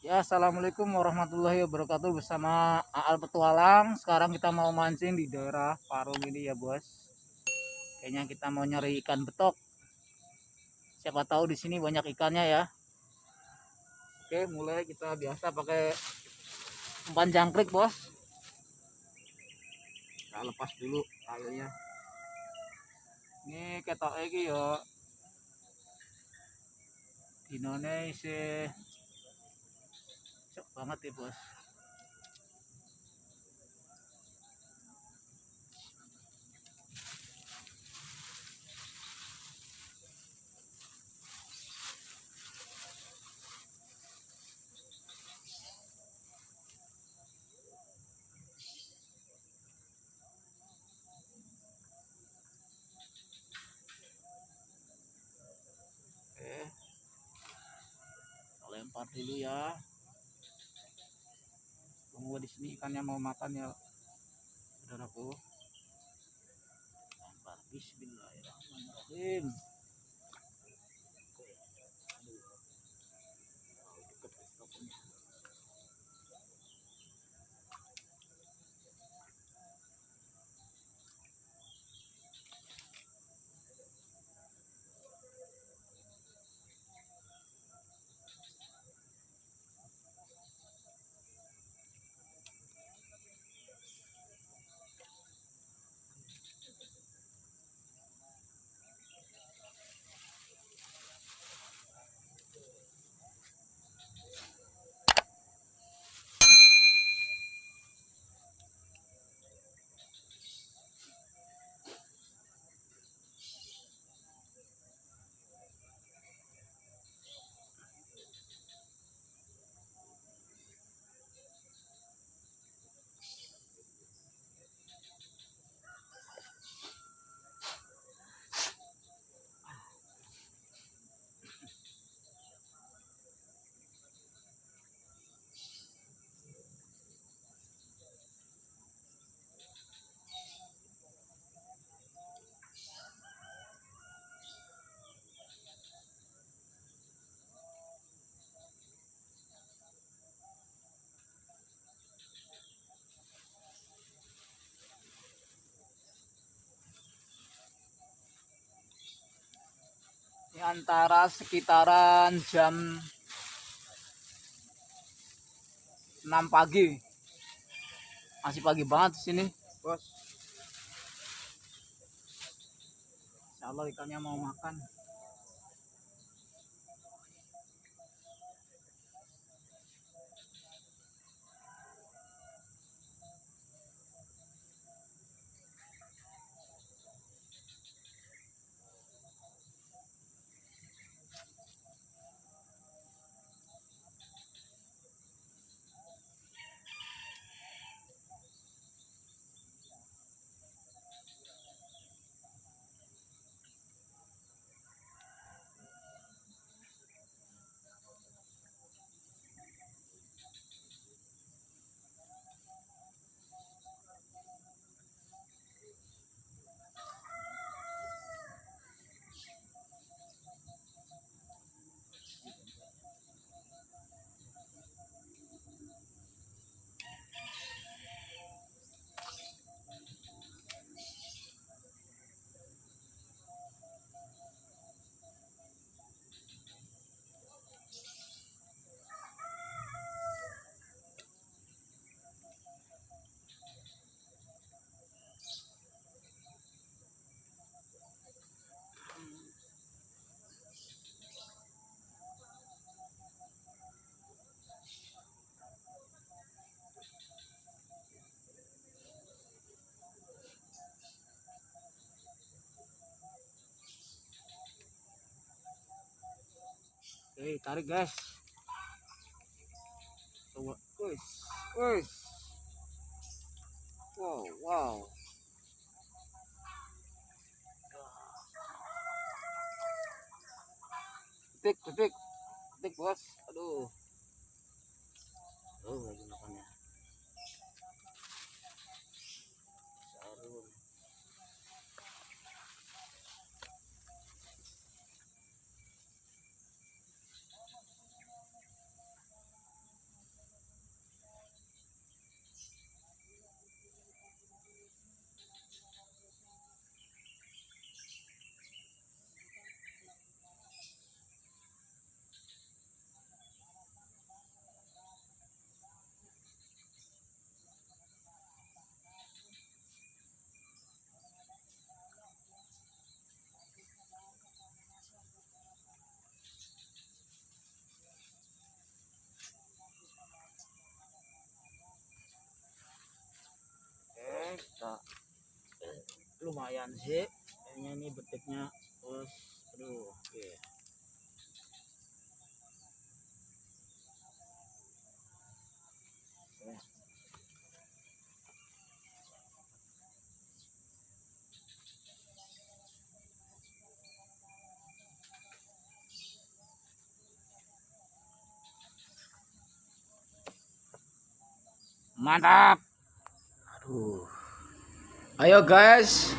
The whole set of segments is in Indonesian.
Ya, assalamualaikum warahmatullahi wabarakatuh. Bersama Aal Petualang. Sekarang kita mau mancing di daerah Parung ini ya, bos. Kayaknya kita mau nyari ikan betok. Siapa tahu di sini banyak ikannya ya. Oke, mulai kita biasa pakai umpan jangkrik, bos. Kita lepas dulu talinya. Ini ketok lagi ya. Dinone isi cok banget ya, bos. Oke, kita lempar dulu ya. Tunggu di sini ikannya mau makan ya, saudaraku. Lempar. Bismillahirrahmanirrahim. Ini antara sekitaran jam 6 pagi. Masih pagi banget di sini, bos. Insya Allah ikannya mau makan. Oke, tarik guys. Coba. Wih, wih. Wow, wow. Petik, petik, petik bos. Aduh. Lagi makannya. Sarung. bisa lumayan sih kayaknya ini betiknya bos. Aduh, oke. Mantap. Aduh. Ayo guys,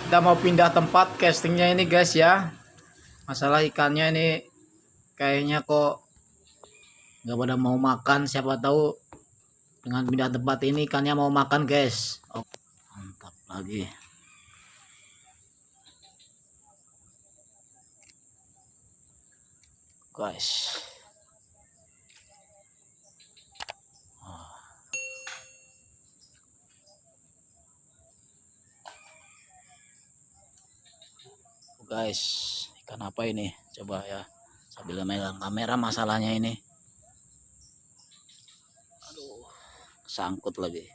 kita mau pindah tempat castingnya ini guys ya. Masalah ikannya ini kayaknya kok nggak pada mau makan. Siapa tahu dengan pindah tempat ini ikannya mau makan guys. Oh, mantap lagi. Guys. Guys, ikan apa ini? Coba ya, sambil megang kamera masalahnya ini. Aduh, sangkut lagi.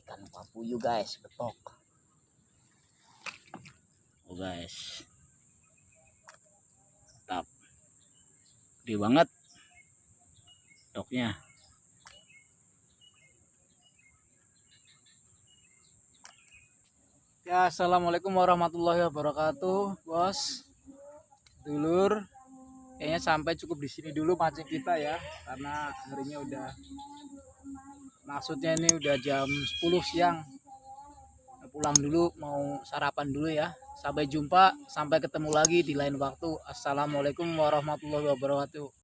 Ikan papuyu guys, betok. Oh guys, mantap, gede banget betoknya. Ya, assalamualaikum warahmatullahi wabarakatuh, bos, dulur. Kayaknya sampai cukup di sini dulu mancing kita ya, karena harinya udah, maksudnya ini udah jam 10 siang. Pulang dulu, mau sarapan dulu ya. Sampai jumpa, sampai ketemu lagi di lain waktu. Assalamualaikum warahmatullahi wabarakatuh.